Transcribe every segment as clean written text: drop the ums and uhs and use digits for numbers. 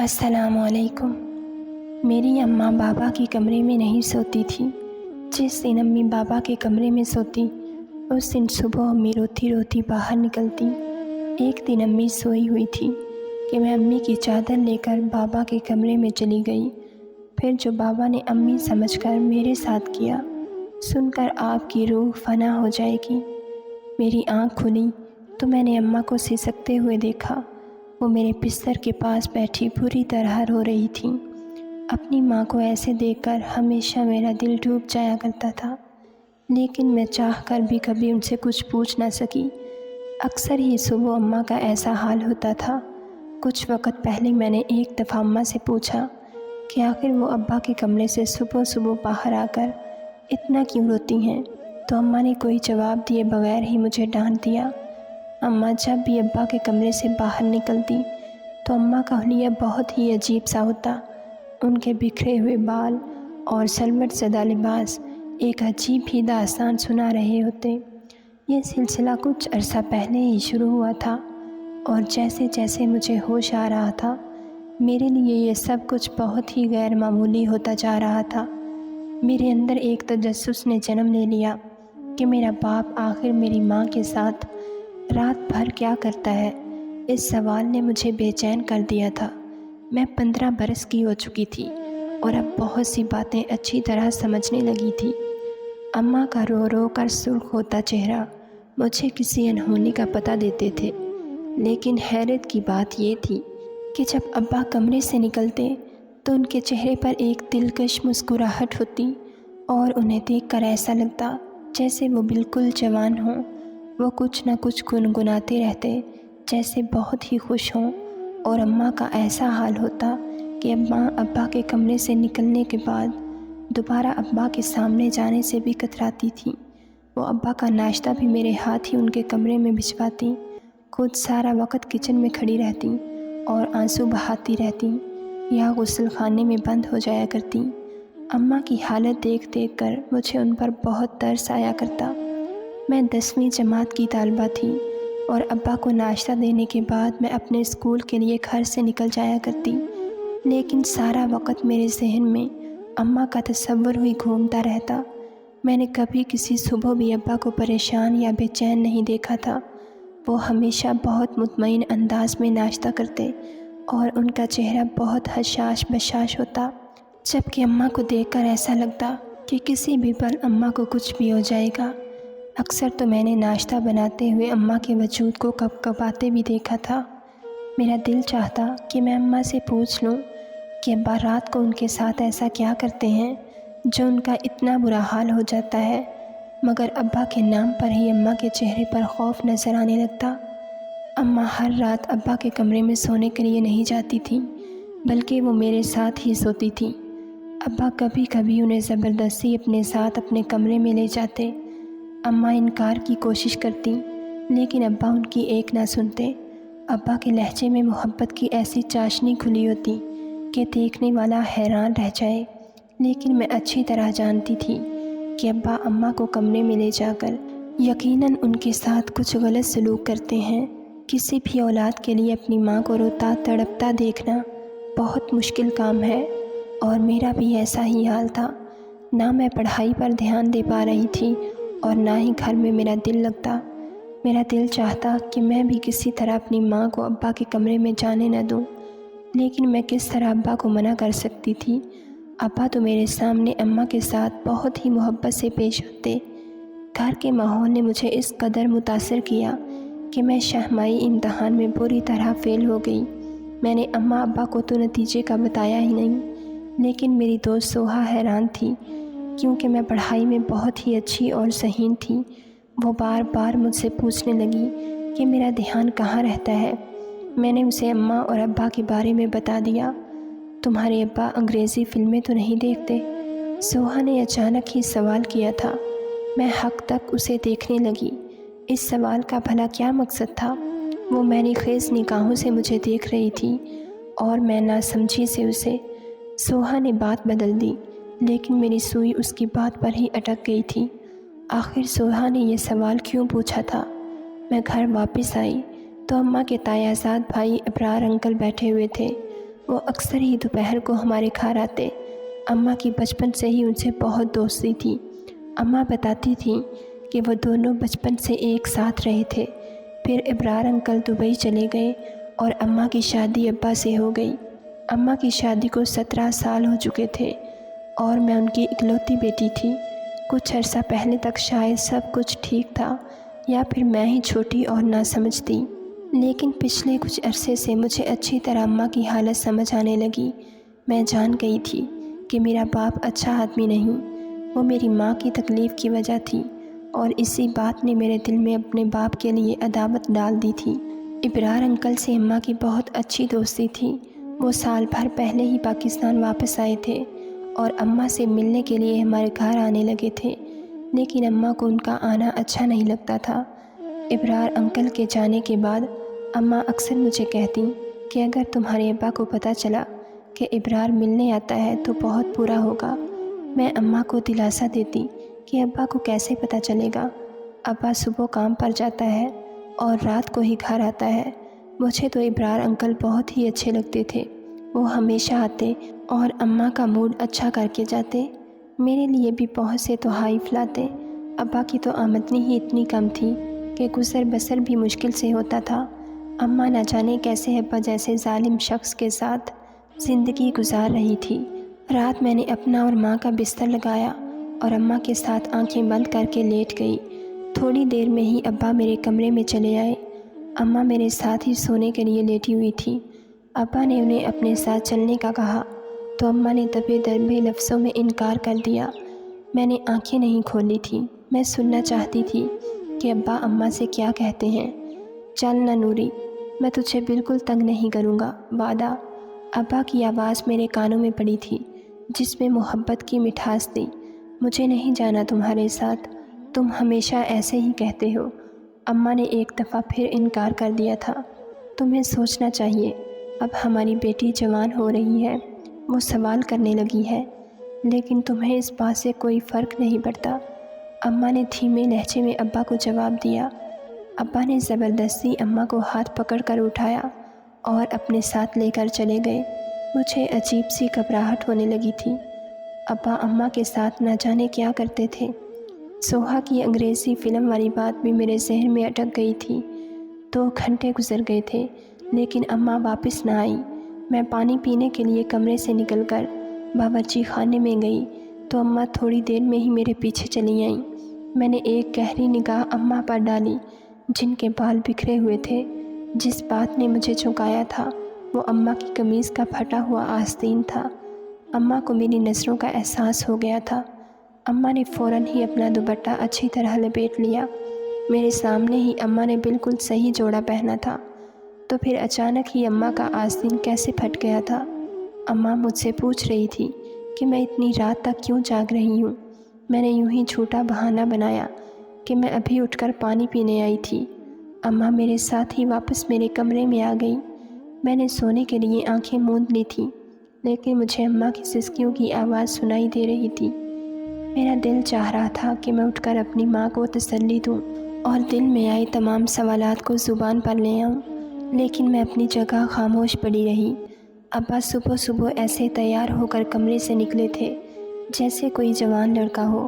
السلام علیکم۔ میری اماں بابا کے کمرے میں نہیں سوتی تھی۔ جس دن امی بابا کے کمرے میں سوتی اس دن صبح امی روتی روتی باہر نکلتی۔ ایک دن امی سوئی ہوئی تھی کہ میں امی کی چادر لے کر بابا کے کمرے میں چلی گئی۔ پھر جو بابا نے امی سمجھ کر میرے ساتھ کیا سن کر آپ کی روح فنا ہو جائے گی۔ میری آنکھ کھلی تو میں نے اماں کو سسکتے ہوئے دیکھا۔ وہ میرے بستر کے پاس بیٹھی بری طرح رو رہی تھیں۔ اپنی ماں کو ایسے دیکھ کر ہمیشہ میرا دل ڈوب جایا کرتا تھا، لیکن میں چاہ کر بھی کبھی ان سے کچھ پوچھ نہ سکی۔ اکثر ہی صبح اماں کا ایسا حال ہوتا تھا۔ کچھ وقت پہلے میں نے ایک دفعہ اماں سے پوچھا کہ آخر وہ ابا کے کمرے سے صبح صبح باہر آ کر اتنا کیوں روتی ہیں، تو اماں نے کوئی جواب دیے بغیر ہی مجھے ڈانٹ دیا۔ اماں جب بھی ابا کے کمرے سے باہر نکلتی تو اماں کا حلیہ بہت ہی عجیب سا ہوتا۔ ان کے بکھرے ہوئے بال اور سلوٹ زدہ لباس ایک عجیب ہی داستان سنا رہے ہوتے۔ یہ سلسلہ کچھ عرصہ پہلے ہی شروع ہوا تھا، اور جیسے جیسے مجھے ہوش آ رہا تھا میرے لیے یہ سب کچھ بہت ہی غیر معمولی ہوتا جا رہا تھا۔ میرے اندر ایک تجسس نے جنم لے لیا کہ میرا باپ آخر میری ماں کے ساتھ رات بھر کیا کرتا ہے۔ اس سوال نے مجھے بے چین کر دیا تھا۔ میں 15 برس کی ہو چکی تھی اور اب بہت سی باتیں اچھی طرح سمجھنے لگی تھی۔ اماں کا رو رو کر سرخ ہوتا چہرہ مجھے کسی انہونی کا پتہ دیتے تھے، لیکن حیرت کی بات یہ تھی کہ جب ابا کمرے سے نکلتے تو ان کے چہرے پر ایک دلکش مسکراہٹ ہوتی اور انہیں دیکھ کر ایسا لگتا جیسے وہ بالکل جوان ہوں۔ وہ کچھ نہ کچھ گنگناتے رہتے جیسے بہت ہی خوش ہوں، اور اماں کا ایسا حال ہوتا کہ اماں ابا کے کمرے سے نکلنے کے بعد دوبارہ ابا کے سامنے جانے سے بھی کتراتی تھیں۔ وہ ابا کا ناشتہ بھی میرے ہاتھ ہی ان کے کمرے میں بھجواتی، خود سارا وقت کچن میں کھڑی رہتی اور آنسو بہاتی رہتی یا غسل خانے میں بند ہو جایا کرتی۔ اماں کی حالت دیکھ دیکھ کر مجھے ان پر بہت ترس آیا کرتا۔ میں 10ویں جماعت کی طالبہ تھی اور ابا کو ناشتہ دینے کے بعد میں اپنے اسکول کے لیے گھر سے نکل جایا کرتی، لیکن سارا وقت میرے ذہن میں اماں کا تصور ہوئی گھومتا رہتا۔ میں نے کبھی کسی صبح بھی ابا کو پریشان یا بے چین نہیں دیکھا تھا۔ وہ ہمیشہ بہت مطمئن انداز میں ناشتہ کرتے اور ان کا چہرہ بہت حشاش بشاش ہوتا، جبکہ اماں کو دیکھ کر ایسا لگتا کہ کسی بھی پل اماں کو کچھ بھی ہو جائے گا۔ اکثر تو میں نے ناشتہ بناتے ہوئے اماں کے وجود کو کپکپاتے بھی دیکھا تھا۔ میرا دل چاہتا کہ میں اماں سے پوچھ لوں کہ ابا رات کو ان کے ساتھ ایسا کیا کرتے ہیں جو ان کا اتنا برا حال ہو جاتا ہے، مگر ابا کے نام پر ہی اماں کے چہرے پر خوف نظر آنے لگتا۔ اماں ہر رات ابا کے کمرے میں سونے کے لیے نہیں جاتی تھیں، بلکہ وہ میرے ساتھ ہی سوتی تھیں۔ ابا کبھی کبھی انہیں زبردستی اپنے ساتھ اپنے کمرے میں لے جاتے۔ اماں انکار کی کوشش کرتی، لیکن ابا ان کی ایک نہ سنتے۔ ابا کے لہجے میں محبت کی ایسی چاشنی کھلی ہوتی کہ دیکھنے والا حیران رہ جائے، لیکن میں اچھی طرح جانتی تھی کہ ابا اماں کو کمرے میں لے جا کر یقیناً ان کے ساتھ کچھ غلط سلوک کرتے ہیں۔ کسی بھی اولاد کے لیے اپنی ماں کو روتا تڑپتا دیکھنا بہت مشکل کام ہے، اور میرا بھی ایسا ہی حال تھا۔ نہ میں پڑھائی پر دھیان دے پا رہی تھی اور نہ ہی گھر میں میرا دل لگتا۔ میرا دل چاہتا کہ میں بھی کسی طرح اپنی ماں کو ابا کے کمرے میں جانے نہ دوں، لیکن میں کس طرح ابا کو منع کر سکتی تھی؟ ابا تو میرے سامنے اماں کے ساتھ بہت ہی محبت سے پیش ہوتے۔ گھر کے ماحول نے مجھے اس قدر متاثر کیا کہ میں شہمائی امتحان میں بری طرح فیل ہو گئی۔ میں نے اماں ابا کو تو نتیجے کا بتایا ہی نہیں، لیکن میری دوست سوہا حیران تھی کیونکہ میں پڑھائی میں بہت ہی اچھی اور ذہین تھی۔ وہ بار بار مجھ سے پوچھنے لگی کہ میرا دھیان کہاں رہتا ہے۔ میں نے اسے اماں اور ابا کے بارے میں بتا دیا۔ تمہارے ابا انگریزی فلمیں تو نہیں دیکھتے؟ سوہا نے اچانک ہی سوال کیا تھا۔ میں حق تک اسے دیکھنے لگی۔ اس سوال کا بھلا کیا مقصد تھا؟ وہ میری خیز نگاہوں سے مجھے دیکھ رہی تھی اور میں ناسمجھی سے اسے۔ سوہا نے بات بدل دی، لیکن میری سوئی اس کی بات پر ہی اٹک گئی تھی۔ آخر سوہا نے یہ سوال کیوں پوچھا تھا؟ میں گھر واپس آئی تو اماں کے تایازاد بھائی ابرار انکل بیٹھے ہوئے تھے۔ وہ اکثر ہی دوپہر کو ہمارے گھر آتے۔ اماں کی بچپن سے ہی ان سے بہت دوستی تھی۔ اماں بتاتی تھیں کہ وہ دونوں بچپن سے ایک ساتھ رہے تھے۔ پھر ابرار انکل دبئی چلے گئے اور اماں کی شادی ابا سے ہو گئی۔ اماں کی شادی کو 17 سال ہو چکے تھے اور میں ان کی اکلوتی بیٹی تھی۔ کچھ عرصہ پہلے تک شاید سب کچھ ٹھیک تھا یا پھر میں ہی چھوٹی اور نہ سمجھتی، لیکن پچھلے کچھ عرصے سے مجھے اچھی طرح اماں کی حالت سمجھ آنے لگی۔ میں جان گئی تھی کہ میرا باپ اچھا آدمی نہیں، وہ میری ماں کی تکلیف کی وجہ تھی اور اسی بات نے میرے دل میں اپنے باپ کے لیے عداوت ڈال دی تھی۔ ابرار انکل سے اماں کی بہت اچھی دوستی تھی۔ وہ سال بھر پہلے ہی پاکستان واپس آئے تھے اور اماں سے ملنے کے لیے ہمارے گھر آنے لگے تھے، لیکن اماں کو ان کا آنا اچھا نہیں لگتا تھا۔ ابرار انکل کے جانے کے بعد اماں اکثر مجھے کہتی کہ اگر تمہارے ابا کو پتہ چلا کہ ابرار ملنے آتا ہے تو بہت برا ہوگا۔ میں اماں کو دلاسا دیتی کہ ابا کو کیسے پتہ چلے گا، ابا صبح کام پر جاتا ہے اور رات کو ہی گھر آتا ہے۔ مجھے تو ابرار انکل بہت ہی اچھے لگتے تھے۔ وہ ہمیشہ آتے اور اماں کا موڈ اچھا کر کے جاتے۔ میرے لیے بھی بہت سے تحائف لاتے۔ ابا کی تو آمدنی ہی اتنی کم تھی کہ گزر بسر بھی مشکل سے ہوتا تھا۔ اماں نہ جانے کیسے ابا جیسے ظالم شخص کے ساتھ زندگی گزار رہی تھی۔ رات میں نے اپنا اور ماں کا بستر لگایا اور اماں کے ساتھ آنکھیں بند کر کے لیٹ گئی۔ تھوڑی دیر میں ہی ابا میرے کمرے میں چلے آئے۔ اماں میرے ساتھ ہی سونے کے لیے لیٹی ہوئی تھی۔ ابا نے انہیں اپنے ساتھ چلنے کا کہا تو اماں نے دبے دبے لفظوں میں انکار کر دیا۔ میں نے آنکھیں نہیں کھولی تھیں۔ میں سننا چاہتی تھی کہ ابا اماں سے کیا کہتے ہیں۔ چل نہ نوری، میں تجھے بالکل تنگ نہیں کروں گا، وعدہ۔ ابا کی آواز میرے کانوں میں پڑی تھی جس میں محبت کی مٹھاس تھی۔ مجھے نہیں جانا تمہارے ساتھ، تم ہمیشہ ایسے ہی کہتے ہو۔ اماں نے ایک دفعہ پھر انکار کر دیا تھا۔ تمہیں سوچنا چاہیے، اب ہماری بیٹی جوان ہو رہی ہے، وہ سوال کرنے لگی ہے، لیکن تمہیں اس بات سے کوئی فرق نہیں پڑتا۔ اماں نے دھیمے لہجے میں ابا کو جواب دیا۔ ابا نے زبردستی اماں کو ہاتھ پکڑ کر اٹھایا اور اپنے ساتھ لے کر چلے گئے۔ مجھے عجیب سی گھبراہٹ ہونے لگی تھی۔ ابا اماں کے ساتھ نہ جانے کیا کرتے تھے۔ سوہا کی انگریزی فلم والی بات بھی میرے ذہن میں اٹک گئی تھی۔ 2 گھنٹے گزر گئے تھے لیکن اماں واپس نہ آئی۔ میں پانی پینے کے لیے کمرے سے نکل کر باورچی خانے میں گئی تو اماں تھوڑی دیر میں ہی میرے پیچھے چلی آئیں۔ میں نے ایک گہری نگاہ اماں پر ڈالی جن کے بال بکھرے ہوئے تھے۔ جس بات نے مجھے چونکایا تھا وہ اماں کی قمیض کا پھٹا ہوا آستین تھا۔ اماں کو میری نظروں کا احساس ہو گیا تھا۔ اماں نے فوراً ہی اپنا دوپٹہ اچھی طرح لپیٹ لیا۔ میرے سامنے ہی اماں نے بالکل صحیح جوڑا پہنا تھا، تو پھر اچانک ہی اماں کا آستین کیسے پھٹ گیا تھا؟ اماں مجھ سے پوچھ رہی تھی کہ میں اتنی رات تک کیوں جاگ رہی ہوں۔ میں نے یوں ہی جھوٹا بہانہ بنایا کہ میں ابھی اٹھ کر پانی پینے آئی تھی۔ اماں میرے ساتھ ہی واپس میرے کمرے میں آ گئی۔ میں نے سونے کے لیے آنکھیں موند لی تھیں لیکن مجھے اماں کی سسکیوں کی آواز سنائی دے رہی تھی۔ میرا دل چاہ رہا تھا کہ میں اٹھ کر اپنی ماں کو تسلی دوں اور دل میں آئے تمام سوالات کو زبان پر لے آؤں، لیکن میں اپنی جگہ خاموش پڑی رہی۔ ابا صبح صبح ایسے تیار ہو کر کمرے سے نکلے تھے جیسے کوئی جوان لڑکا ہو۔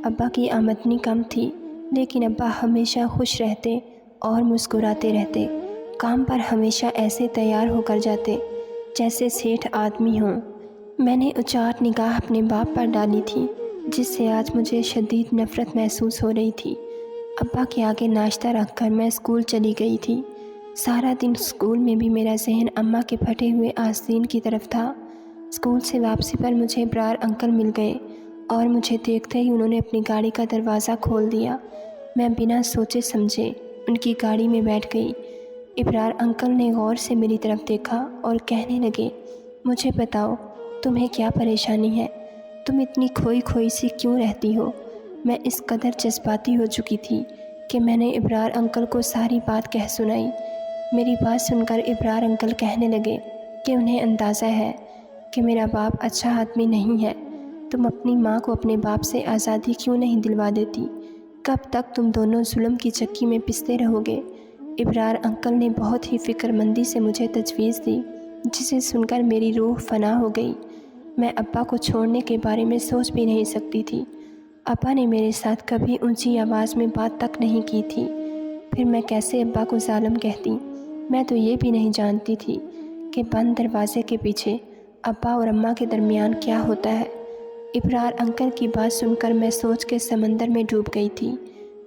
ابا کی آمدنی کم تھی لیکن ابا ہمیشہ خوش رہتے اور مسکراتے رہتے۔ کام پر ہمیشہ ایسے تیار ہو کر جاتے جیسے سیٹھ آدمی ہوں۔ میں نے اچاٹ نگاہ اپنے باپ پر ڈالی تھی جس سے آج مجھے شدید نفرت محسوس ہو رہی تھی۔ ابا کے آگے ناشتہ رکھ کر میں اسکول چلی گئی تھی۔ سارا دن اسکول میں بھی میرا ذہن اماں کے پھٹے ہوئے آستین کی طرف تھا۔ اسکول سے واپسی پر مجھے ابرار انکل مل گئے اور مجھے دیکھتے ہی انہوں نے اپنی گاڑی کا دروازہ کھول دیا۔ میں بنا سوچے سمجھے ان کی گاڑی میں بیٹھ گئی۔ ابرار انکل نے غور سے میری طرف دیکھا اور کہنے لگے، مجھے بتاؤ تمہیں کیا پریشانی ہے؟ تم اتنی کھوئی کھوئی سی کیوں رہتی ہو؟ میں اس قدر جذباتی ہو چکی تھی کہ میں نے ابرار انکل کو ساری بات کہہ سنائی۔ میری بات سن کر ابرار انکل کہنے لگے کہ انہیں اندازہ ہے کہ میرا باپ اچھا آدمی نہیں ہے۔ تم اپنی ماں کو اپنے باپ سے آزادی کیوں نہیں دلوا دیتی؟ کب تک تم دونوں ظلم کی چکی میں پستے رہو گے؟ ابرار انکل نے بہت ہی فکر مندی سے مجھے تجویز دی جسے سن کر میری روح فنا ہو گئی۔ میں ابا کو چھوڑنے کے بارے میں سوچ بھی نہیں سکتی تھی۔ ابا نے میرے ساتھ کبھی اونچی آواز میں بات تک نہیں کی تھی، پھر میں کیسے ابا کو ظالم کہتی؟ میں تو یہ بھی نہیں جانتی تھی کہ بند دروازے کے پیچھے ابا اور اماں کے درمیان کیا ہوتا ہے۔ ابرار انکل کی بات سن کر میں سوچ کے سمندر میں ڈوب گئی تھی۔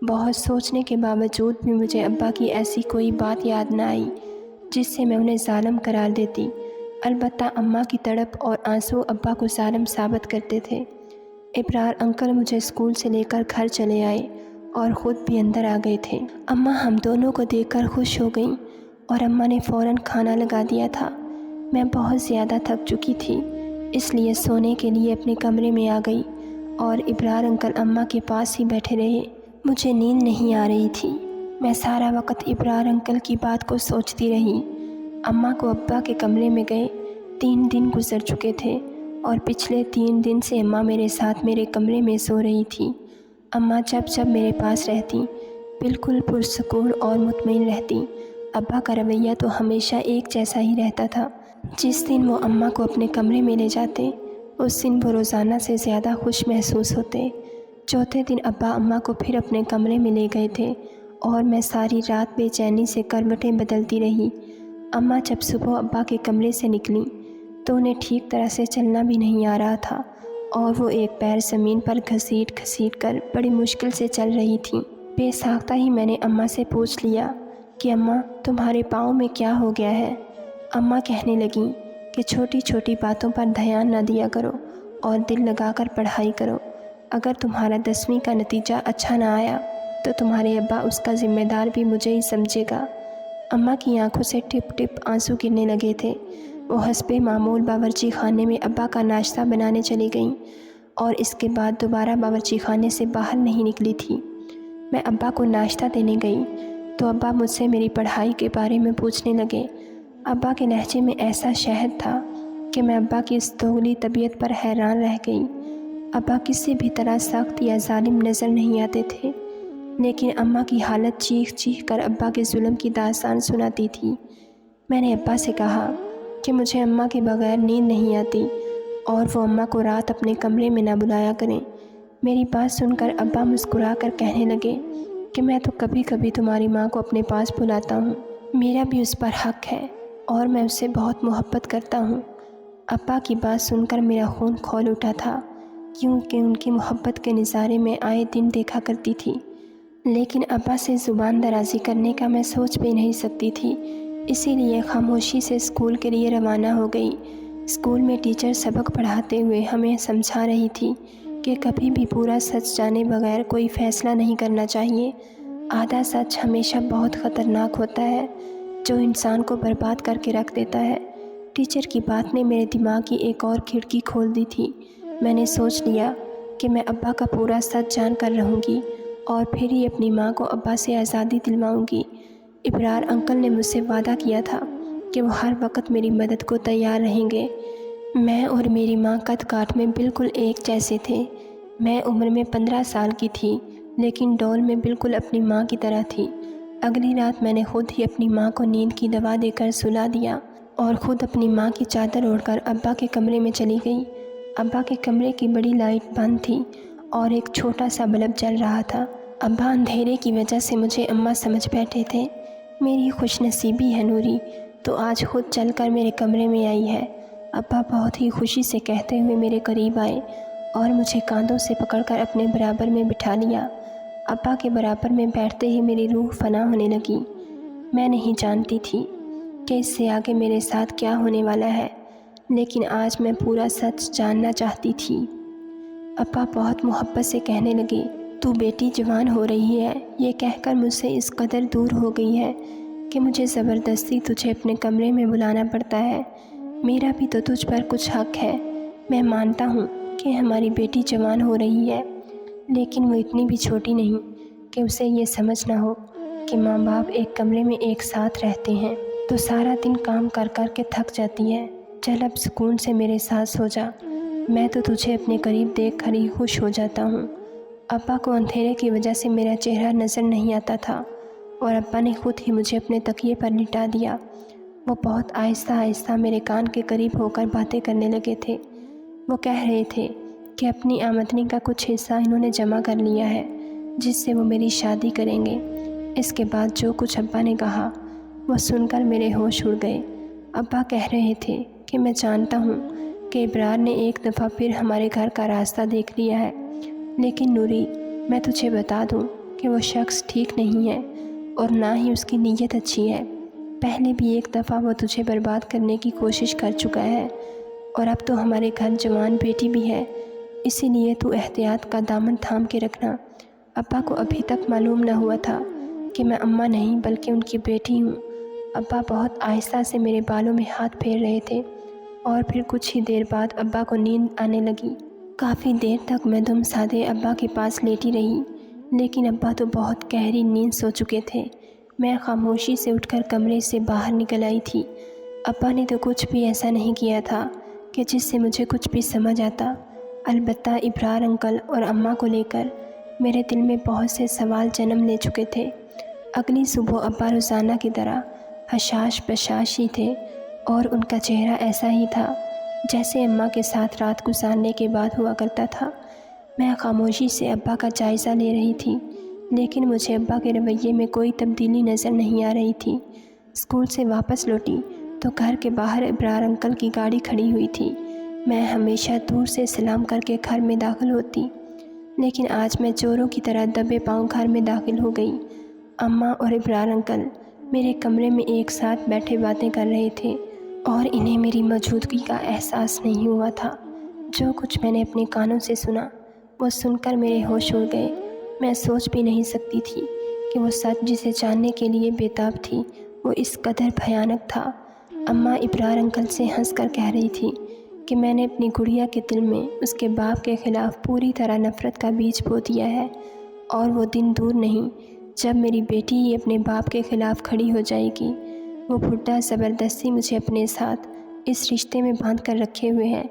بہت سوچنے کے باوجود بھی مجھے ابا کی ایسی کوئی بات یاد نہ آئی جس سے میں انہیں ظالم قرار دیتی۔ البتہ اماں کی تڑپ اور آنسو ابا کو ظالم ثابت کرتے تھے۔ ابرار انکل مجھے اسکول سے لے کر گھر چلے آئے اور خود بھی اندر آ گئے تھے۔ اماں ہم دونوں کو دیکھ کر خوش ہو گئیں اور اماں نے فوراً کھانا لگا دیا تھا۔ میں بہت زیادہ تھک چکی تھی، اس لیے سونے کے لیے اپنے کمرے میں آ گئی اور ابرار انکل اماں کے پاس ہی بیٹھے رہے۔ مجھے نیند نہیں آ رہی تھی۔ میں سارا وقت ابرار انکل کی بات کو سوچتی رہی۔ اماں کو ابا کے کمرے میں گئے 3 دن گزر چکے تھے اور پچھلے 3 دن سے اماں میرے ساتھ میرے کمرے میں سو رہی تھی۔ اماں جب میرے پاس رہتی بالکل پرسکون اور مطمئن رہتی۔ ابا کا رویہ تو ہمیشہ ایک جیسا ہی رہتا تھا۔ جس دن وہ اماں کو اپنے کمرے میں لے جاتے اس دن وہ روزانہ سے زیادہ خوش محسوس ہوتے۔ چوتھے دن ابا اماں کو پھر اپنے کمرے میں لے گئے تھے اور میں ساری رات بے چینی سے کروٹیں بدلتی رہی۔ اماں جب صبح ابا کے کمرے سے نکلیں تو انہیں ٹھیک طرح سے چلنا بھی نہیں آ رہا تھا اور وہ ایک پیر زمین پر گھسیٹ کر بڑی مشکل سے چل رہی تھیں۔ بے ساختہ ہی میں نے اماں سے پوچھ لیا کہ اماں تمہارے پاؤں میں کیا ہو گیا ہے؟ اماں کہنے لگیں کہ چھوٹی چھوٹی باتوں پر دھیان نہ دیا کرو اور دل لگا کر پڑھائی کرو۔ اگر تمہارا 10ویں کا نتیجہ اچھا نہ آیا تو تمہارے ابا اس کا ذمہ دار بھی مجھے ہی سمجھے گا۔ اماں کی آنکھوں سے ٹپ ٹپ آنسو گرنے لگے تھے۔ وہ حسب معمول باورچی خانے میں ابا کا ناشتہ بنانے چلی گئیں اور اس کے بعد دوبارہ باورچی خانے سے باہر نہیں نکلی تھی۔ میں ابا کو ناشتہ دینے گئی تو ابا مجھ سے میری پڑھائی کے بارے میں پوچھنے لگے۔ ابا کے لہجے میں ایسا شہد تھا کہ میں ابا کی اس دوغلی طبیعت پر حیران رہ گئی۔ ابا کسی بھی طرح سخت یا ظالم نظر نہیں آتے تھے، لیکن اماں کی حالت چیخ چیخ کر ابا کے ظلم کی داستان سناتی تھی۔ میں نے ابا سے کہا کہ مجھے اماں کے بغیر نیند نہیں آتی اور وہ اماں کو رات اپنے کمرے میں نہ بلایا کریں۔ میری بات سن کر ابا مسکرا کر کہنے لگے کہ میں تو کبھی کبھی تمہاری ماں کو اپنے پاس بلاتا ہوں، میرا بھی اس پر حق ہے اور میں اس سے بہت محبت کرتا ہوں۔ ابا کی بات سن کر میرا خون کھول اٹھا تھا، کیونکہ ان کی محبت کے نظارے میں آئے دن دیکھا کرتی تھی، لیکن ابا سے زبان درازی کرنے کا میں سوچ بھی نہیں سکتی تھی، اسی لیے خاموشی سے اسکول کے لیے روانہ ہو گئی۔ اسکول میں ٹیچر سبق پڑھاتے ہوئے ہمیں سمجھا رہی تھی کہ کبھی بھی پورا سچ جانے بغیر کوئی فیصلہ نہیں کرنا چاہیے۔ آدھا سچ ہمیشہ بہت خطرناک ہوتا ہے، جو انسان کو برباد کر کے رکھ دیتا ہے۔ ٹیچر کی بات نے میرے دماغ کی ایک اور کھڑکی کھول دی تھی۔ میں نے سوچ لیا کہ میں ابا کا پورا سچ جان کر رہوں گی اور پھر ہی اپنی ماں کو ابا سے آزادی دلواؤں گی۔ ابرار انکل نے مجھ سے وعدہ کیا تھا کہ وہ ہر وقت میری مدد کو تیار رہیں گے۔ میں اور میری ماں قد کاٹ میں بالکل ایک جیسے تھے۔ میں عمر میں 15 سال کی تھی، لیکن ڈول میں بالکل اپنی ماں کی طرح تھی۔ اگلی رات میں نے خود ہی اپنی ماں کو نیند کی دوا دے کر سلا دیا اور خود اپنی ماں کی چادر اوڑھ کر ابا کے کمرے میں چلی گئی۔ ابا کے کمرے کی بڑی لائٹ بند تھی اور ایک چھوٹا سا بلب جل رہا تھا۔ ابا اندھیرے کی وجہ سے مجھے اماں سمجھ بیٹھے تھے۔ میری خوش نصیبی ہے نوری، تو آج خود چل کر میرے کمرے میں آئی ہے۔ ابا بہت ہی خوشی سے کہتے ہوئے میرے قریب آئے اور مجھے کاندھوں سے پکڑ کر اپنے برابر میں بٹھا لیا۔ ابا کے برابر میں بیٹھتے ہی میری روح فنا ہونے لگی۔ میں نہیں جانتی تھی کہ اس سے آگے میرے ساتھ کیا ہونے والا ہے، لیکن آج میں پورا سچ جاننا چاہتی تھی۔ ابا بہت محبت سے کہنے لگے، تو بیٹی جوان ہو رہی ہے، یہ کہہ کر مجھ سے اس قدر دور ہو گئی ہے کہ مجھے زبردستی تجھے اپنے کمرے میں بلانا پڑتا ہے۔ میرا بھی تو تجھ پر کچھ حق ہے۔ میں مانتا ہوں کہ ہماری بیٹی جوان ہو رہی ہے، لیکن وہ اتنی بھی چھوٹی نہیں کہ اسے یہ سمجھ نہ ہو کہ ماں باپ ایک کمرے میں ایک ساتھ رہتے ہیں تو سارا دن کام کر کر کے تھک جاتی ہے۔ چل اب سکون سے میرے ساتھ سو جا، میں تو تجھے اپنے قریب دیکھ کر ہی خوش ہو جاتا ہوں۔ ابا کو اندھیرے کی وجہ سے میرا چہرہ نظر نہیں آتا تھا اور ابا نے خود ہی مجھے اپنے تکیے پر لٹا دیا وہ بہت آہستہ آہستہ میرے کان کے قریب ہو کر باتیں کرنے لگے تھے۔ وہ کہہ رہے تھے کہ اپنی آمدنی کا کچھ حصہ انہوں نے جمع کر لیا ہے جس سے وہ میری شادی کریں گے۔ اس کے بعد جو کچھ ابا نے کہا وہ سن کر میرے ہوش اڑ گئے۔ ابا کہہ رہے تھے کہ میں جانتا ہوں کہ ابرار نے ایک دفعہ پھر ہمارے گھر کا راستہ دیکھ لیا ہے، لیکن نوری، میں تجھے بتا دوں کہ وہ شخص ٹھیک نہیں ہے اور نہ ہی اس کی نیت اچھی ہے۔ پہلے بھی ایک دفعہ وہ تجھے برباد کرنے کی کوشش کر چکا ہے اور اب تو ہمارے گھر جوان بیٹی بھی ہے، اسی لیے تو احتیاط کا دامن تھام کے رکھنا۔ ابا کو ابھی تک معلوم نہ ہوا تھا کہ میں اماں نہیں بلکہ ان کی بیٹی ہوں۔ ابا بہت آہستہ سے میرے بالوں میں ہاتھ پھیر رہے تھے اور پھر کچھ ہی دیر بعد ابا کو نیند آنے لگی۔ کافی دیر تک میں دم سادے ابا کے پاس لیٹی رہی، لیکن ابا تو بہت گہری نیند سو چکے تھے۔ میں خاموشی سے اٹھ کر کمرے سے باہر نکل آئی تھی۔ ابا نے تو کچھ بھی ایسا نہیں کیا تھا کہ جس سے مجھے کچھ بھی سمجھ آتا، البتہ ابرار انکل اور اماں کو لے کر میرے دل میں بہت سے سوال جنم لے چکے تھے۔ اگلی صبح ابا روزانہ کی طرح حشاش بشاش ہی تھے اور ان کا چہرہ ایسا ہی تھا جیسے اماں کے ساتھ رات گزارنے کے بعد ہوا کرتا تھا۔ میں خاموشی سے ابا کا جائزہ لے رہی تھی، لیکن مجھے ابا کے رویے میں کوئی تبدیلی نظر نہیں آ رہی تھی۔ اسکول سے واپس لوٹی تو گھر کے باہر ابرار انکل کی گاڑی کھڑی ہوئی تھی۔ میں ہمیشہ دور سے سلام کر کے گھر میں داخل ہوتی، لیکن آج میں چوروں کی طرح دبے پاؤں گھر میں داخل ہو گئی۔ اماں اور ابرار انکل میرے کمرے میں ایک ساتھ بیٹھے باتیں کر رہے تھے اور انہیں میری موجودگی کا احساس نہیں ہوا تھا۔ جو کچھ میں نے اپنے کانوں سے سنا وہ سن کر میرے ہوش اڑ گئے۔ میں سوچ بھی نہیں سکتی تھی کہ وہ سچ جسے جاننے کے لیے بےتاب تھی وہ اس قدر بھیانک تھا۔ اماں ابرار انکل سے ہنس کر کہہ رہی تھی کہ میں نے اپنی گڑیا کے دل میں اس کے باپ کے خلاف پوری طرح نفرت کا بیج بو دیا ہے، اور وہ دن دور نہیں جب میری بیٹی ہی اپنے باپ کے خلاف کھڑی ہو جائے گی۔ وہ بھڈا زبردستی مجھے اپنے ساتھ اس رشتے میں باندھ کر رکھے ہوئے ہیں،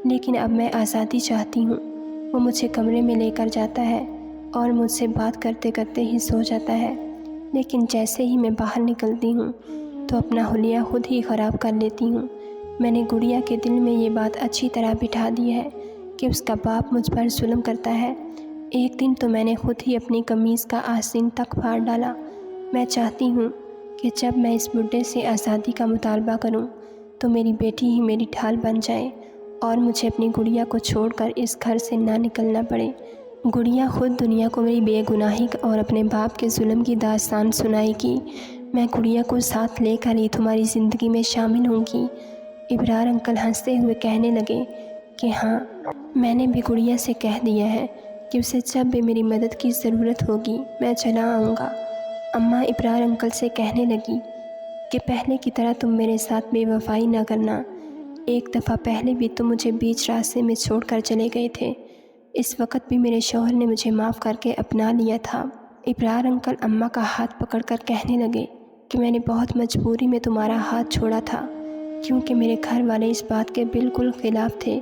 لیکن اب میں آزادی چاہتی ہوں۔ وہ مجھے کمرے میں لے کر جاتا ہے اور مجھ سے بات کرتے کرتے ہی سو جاتا ہے، لیکن جیسے ہی میں باہر نکلتی ہوں تو اپنا حلیہ خود ہی خراب کر لیتی ہوں۔ میں نے گڑیا کے دل میں یہ بات اچھی طرح بٹھا دی ہے کہ اس کا باپ مجھ پر ظلم کرتا ہے۔ ایک دن تو میں نے خود ہی اپنی قمیض کا آستین تک پھاڑ ڈالا۔ میں چاہتی ہوں کہ جب میں اس بڈھے سے آزادی کا مطالبہ کروں تو میری بیٹی ہی میری ڈھال بن جائے اور مجھے اپنی گڑیا کو چھوڑ کر اس گھر سے نہ نکلنا پڑے۔ گڑیا خود دنیا کو میری بے گناہی اور اپنے باپ کے ظلم کی داستان سنائے گی۔ میں گڑیا کو ساتھ لے کر ہی تمہاری زندگی میں شامل ہوں گی۔ ابرار انکل ہنستے ہوئے کہنے لگے کہ ہاں، میں نے بھی گڑیا سے کہہ دیا ہے کہ اسے جب بھی میری مدد کی ضرورت ہوگی میں چلا آؤں گا۔ اماں ابرار انکل سے کہنے لگی کہ پہلے کی طرح تم میرے ساتھ بے وفائی نہ کرنا۔ ایک دفعہ پہلے بھی تم مجھے بیچ راستے میں چھوڑ کر چلے گئے تھے، اس وقت بھی میرے شوہر نے مجھے معاف کر کے اپنا لیا تھا۔ ابرار انکل اماں کا ہاتھ پکڑ کر کہنے لگے کہ میں نے بہت مجبوری میں تمہارا ہاتھ چھوڑا تھا، کیونکہ میرے گھر والے اس بات کے بالکل خلاف تھے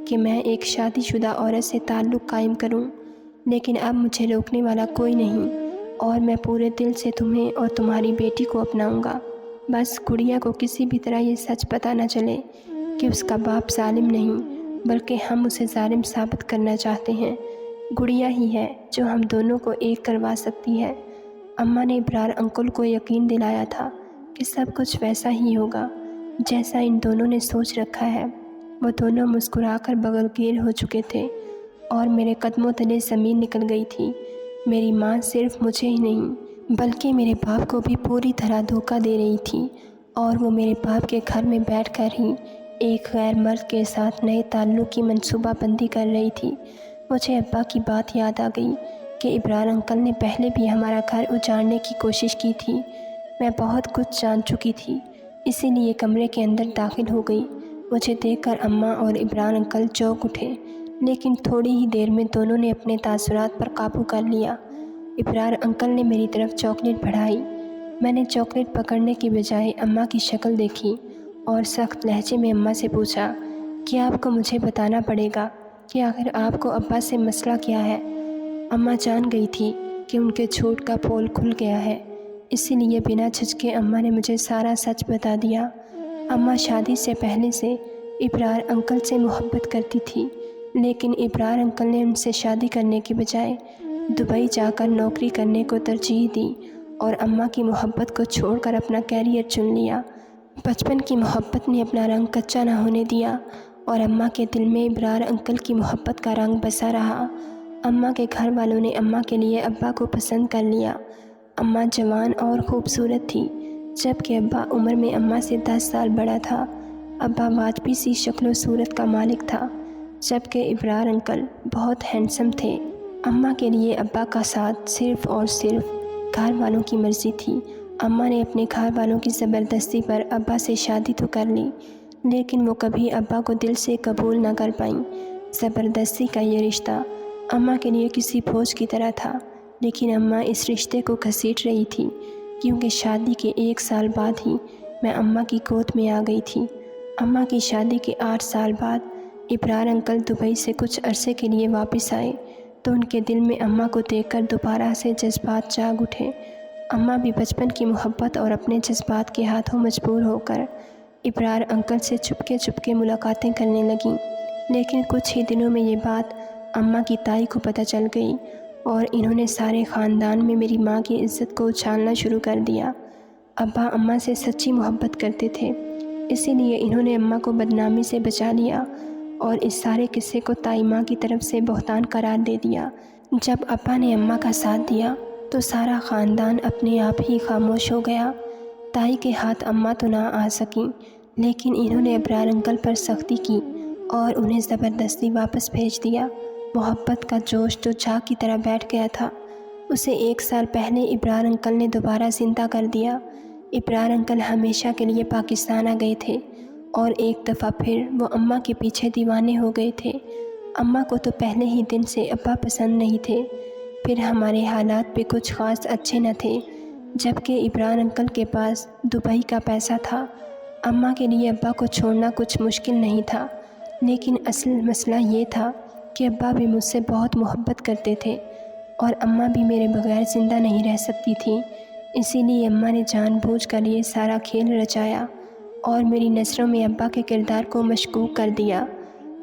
کہ میں ایک شادی شدہ عورت سے تعلق قائم کروں، لیکن اب مجھے روکنے والا کوئی نہیں اور میں پورے دل سے تمہیں اور تمہاری بیٹی کو اپناؤں گا۔ بس گڑیا کو کسی بھی طرح یہ سچ پتہ نہ چلے کہ اس کا باپ ظالم نہیں بلکہ ہم اسے ظالم ثابت کرنا چاہتے ہیں۔ گڑیا ہی ہے جو ہم دونوں کو ایک کروا سکتی ہے۔ اماں نے ابرار انکل کو یقین دلایا تھا کہ سب کچھ ویسا ہی ہوگا جیسا ان دونوں نے سوچ رکھا ہے۔ وہ دونوں مسکرا کر بغلگیر ہو چکے تھے اور میرے قدموں تلے زمین نکل گئی تھی۔ میری ماں صرف مجھے ہی نہیں بلکہ میرے باپ کو بھی پوری طرح دھوکہ دے رہی تھی، اور وہ میرے باپ کے گھر میں بیٹھ کر ہی ایک غیر مرد کے ساتھ نئے تعلق کی منصوبہ بندی کر رہی تھی۔ مجھے ابا کی بات یاد آ گئی کہ ابرار انکل نے پہلے بھی ہمارا گھر اجاڑنے کی کوشش کی تھی۔ میں بہت کچھ جان چکی تھی، اسی لیے کمرے کے اندر داخل ہو گئی۔ مجھے دیکھ کر اماں اور ابرار انکل چونک اٹھے، لیکن تھوڑی ہی دیر میں دونوں نے اپنے تاثرات پر قابو کر لیا۔ ابرار انکل نے میری طرف چاکلیٹ بڑھائی۔ میں نے چاکلیٹ پکڑنے کی بجائے اماں کی شکل دیکھی اور سخت لہجے میں اماں سے پوچھا کہ آپ کو مجھے بتانا پڑے گا کہ آخر آپ کو ابا سے مسئلہ کیا ہے۔ اماں جان گئی تھی کہ ان کے جھوٹ کا پول کھل گیا ہے۔ اسی لیے بنا جھجکے اماں نے مجھے سارا سچ بتا دیا۔ اماں شادی سے پہلے سے ابرار انکل سے محبت کرتی تھی، لیکن ابرار انکل نے ان سے شادی کرنے کے بجائے دبئی جا کر نوکری کرنے کو ترجیح دی اور اماں کی محبت کو چھوڑ کر اپنا کیریئر چن لیا۔ بچپن کی محبت نے اپنا رنگ کچا نہ ہونے دیا اور اماں کے دل میں ابرار انکل کی محبت کا رنگ بسا رہا۔ اماں کے گھر والوں نے اماں کے لیے ابا کو پسند کر لیا۔ اماں جوان اور خوبصورت تھی، جبکہ ابا عمر میں اماں سے 10 سال بڑا تھا۔ ابا واجبی سی شکل و صورت کا مالک تھا، جبکہ ابرار انکل بہت ہینڈسم تھے۔ اماں کے لیے ابا کا ساتھ صرف اور صرف گھر والوں کی مرضی تھی۔ اماں نے اپنے گھر والوں کی زبردستی پر ابا سے شادی تو کر لی، لیکن وہ کبھی ابا کو دل سے قبول نہ کر پائیں۔ زبردستی کا یہ رشتہ اماں کے لیے کسی بوجھ کی طرح تھا، لیکن اماں اس رشتے کو گھسیٹ رہی تھی، کیونکہ شادی کے 1 سال بعد ہی میں اماں کی گود میں آ گئی تھی۔ اماں کی شادی کے 8 سال بعد ابرار انکل دبئی سے کچھ عرصے کے لیے واپس آئے تو ان کے دل میں اماں کو دیکھ کر دوبارہ سے جذبات جاگ اٹھے۔ اماں بھی بچپن کی محبت اور اپنے جذبات کے ہاتھوں مجبور ہو کر ابرار انکل سے چپکے چپکے ملاقاتیں کرنے لگیں، لیکن کچھ ہی دنوں میں یہ بات اماں کی تائی کو پتہ چل گئی اور انہوں نے سارے خاندان میں میری ماں کی عزت کو اچھالنا شروع کر دیا۔ ابا اماں سے سچی محبت کرتے تھے، اسی لیے انہوں نے اماں کو بدنامی سے بچا لیا اور اس سارے قصے کو تائی ماں کی طرف سے بہتان قرار دے دیا۔ جب ابا نے اماں کا ساتھ دیا تو سارا خاندان اپنے آپ ہی خاموش ہو گیا۔ تائی کے ہاتھ اماں تو نہ آ سکیں، لیکن انہوں نے ابرار انکل پر سختی کی اور انہیں زبردستی واپس بھیج دیا۔ محبت کا جوش جو جھاگ کی طرح بیٹھ گیا تھا، اسے 1 سال پہلے ابرار انکل نے دوبارہ زندہ کر دیا۔ ابرار انکل ہمیشہ کے لیے پاکستان آ گئے تھے اور ایک دفعہ پھر وہ اماں کے پیچھے دیوانے ہو گئے تھے۔ اماں کو تو پہلے ہی دن سے ابا پسند نہیں تھے، پھر ہمارے حالات بھی کچھ خاص اچھے نہ تھے، جبکہ ابرار انکل کے پاس دبئی کا پیسہ تھا۔ اماں کے لیے ابا کو چھوڑنا کچھ مشکل نہیں تھا، لیکن اصل مسئلہ یہ تھا کہ ابا بھی مجھ سے بہت محبت کرتے تھے اور اماں بھی میرے بغیر زندہ نہیں رہ سکتی تھی۔ اسی لیے اماں نے جان بوجھ کر یہ سارا کھیل رچایا اور میری نظروں میں ابا کے کردار کو مشکوک کر دیا۔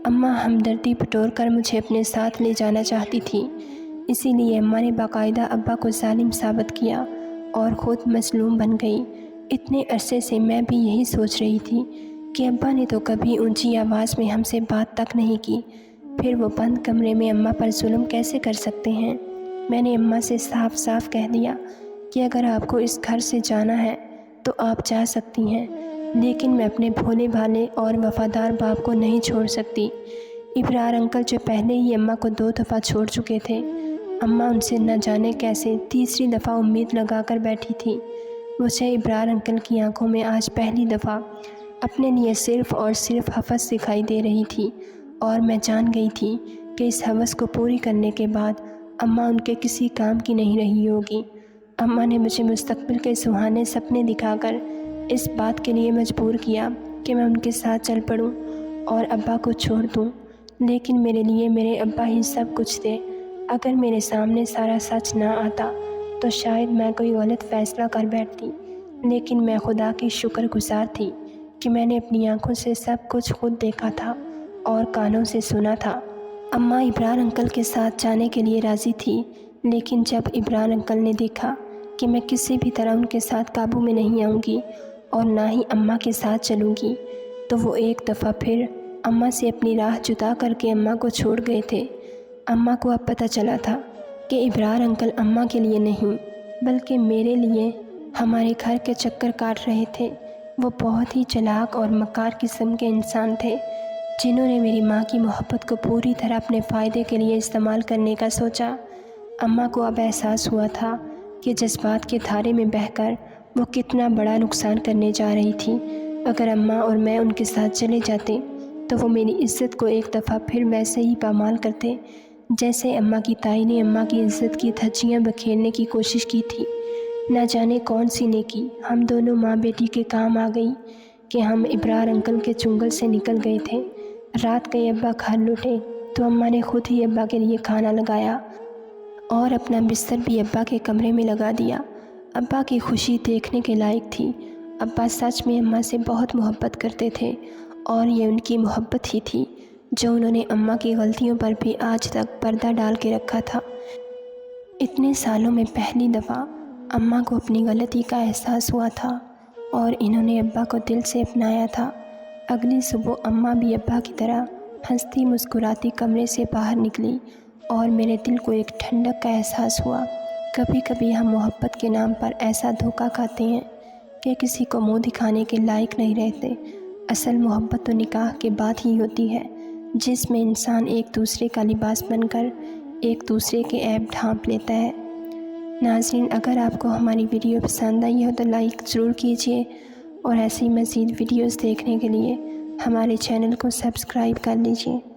اماں ہمدردی بٹور کر مجھے اپنے ساتھ لے جانا چاہتی تھی، اسی لیے اماں نے باقاعدہ ابا کو ظالم ثابت کیا اور خود مظلوم بن گئی۔ اتنے عرصے سے میں بھی یہی سوچ رہی تھی کہ ابا نے تو کبھی اونچی آواز میں ہم سے بات تک نہیں کی، پھر وہ بند کمرے میں اماں پر ظلم کیسے کر سکتے ہیں۔ میں نے اماں سے صاف صاف کہہ دیا کہ اگر آپ کو اس گھر سے جانا ہے تو آپ جا سکتی ہیں، لیکن میں اپنے بھولے بھالے اور وفادار باپ کو نہیں چھوڑ سکتی۔ ابرار انکل جو پہلے ہی اماں کو 2 دفعہ چھوڑ چکے تھے، اماں ان سے نہ جانے کیسے تیسری دفعہ امید لگا کر بیٹھی تھی۔ مجھے ابرار انکل کی آنکھوں میں آج پہلی دفعہ اپنے لیے صرف اور صرف حوث دکھائی دے رہی تھی اور میں جان گئی تھی کہ اس حوث کو پوری کرنے کے بعد اماں ان کے کسی کام کی نہیں رہی ہوگی۔ اماں نے مجھے مستقبل کے سہانے سپنے دکھا کر اس بات کے لیے مجبور کیا کہ میں ان کے ساتھ چل پڑوں اور ابا کو چھوڑ دوں، لیکن میرے لیے میرے ابا ہی سب کچھ تھے۔ اگر میرے سامنے سارا سچ نہ آتا تو شاید میں کوئی غلط فیصلہ کر بیٹھتی، لیکن میں خدا کی شکر گزار تھی کہ میں نے اپنی آنکھوں سے سب کچھ خود دیکھا تھا اور کانوں سے سنا تھا۔ اماں ابرار انکل کے ساتھ جانے کے لیے راضی تھی، لیکن جب ابرار انکل نے دیکھا کہ میں کسی بھی طرح ان کے ساتھ قابو میں نہیں آؤں گی اور نہ ہی اماں کے ساتھ چلوں گی، تو وہ ایک دفعہ پھر اماں سے اپنی راہ جدا کر کے اماں کو چھوڑ گئے تھے۔ اماں کو اب پتہ چلا تھا کہ ابرار انکل اماں کے لیے نہیں بلکہ میرے لیے ہمارے گھر کے چکر کاٹ رہے تھے۔ وہ بہت ہی چلاک اور مکار قسم کے انسان تھے، جنہوں نے میری ماں کی محبت کو پوری طرح اپنے فائدے کے لیے استعمال کرنے کا سوچا۔ اماں کو اب احساس ہوا تھا کہ جذبات کے دھارے میں بہہ کر وہ کتنا بڑا نقصان کرنے جا رہی تھی۔ اگر اماں اور میں ان کے ساتھ چلے جاتے تو وہ میری عزت کو ایک دفعہ پھر ویسے ہی پامال کرتے جیسے اماں کی تائی نے اماں کی عزت کی دھجیاں بکھیرنے کی کوشش کی تھی۔ نہ جانے کون سی نیکی ہم دونوں ماں بیٹی کے کام آ گئی کہ ہم ابرار انکل کے چنگل سے نکل گئے تھے۔ رات گئے ابا گھر لوٹے تو اماں نے خود ہی ابا کے لیے کھانا لگایا اور اپنا بستر بھی ابا کے کمرے میں لگا دیا۔ ابا کی خوشی دیکھنے کے لائق تھی۔ ابا سچ میں اماں سے بہت محبت کرتے تھے اور یہ ان کی محبت ہی تھی جو انہوں نے اماں کی غلطیوں پر بھی آج تک پردہ ڈال کے رکھا تھا۔ اتنے سالوں میں پہلی دفعہ اماں کو اپنی غلطی کا احساس ہوا تھا اور انہوں نے ابا کو دل سے اپنایا تھا۔ اگلی صبح اماں بھی ابا کی طرح ہنستی مسکراتی کمرے سے باہر نکلی اور میرے دل کو ایک ٹھنڈک کا احساس ہوا۔ کبھی کبھی ہم محبت کے نام پر ایسا دھوکہ کھاتے ہیں کہ کسی کو منہ دکھانے کے لائق نہیں رہتے۔ اصل محبت تو نکاح کے بعد ہی ہوتی ہے، جس میں انسان ایک دوسرے کا لباس بن کر ایک دوسرے کے عیب ڈھانپ لیتا ہے۔ ناظرین، اگر آپ کو ہماری ویڈیو پسند آئی ہو تو لائک ضرور کیجیے اور ایسی مزید ویڈیوز دیکھنے کے لیے ہمارے چینل کو سبسکرائب کر لیجیے۔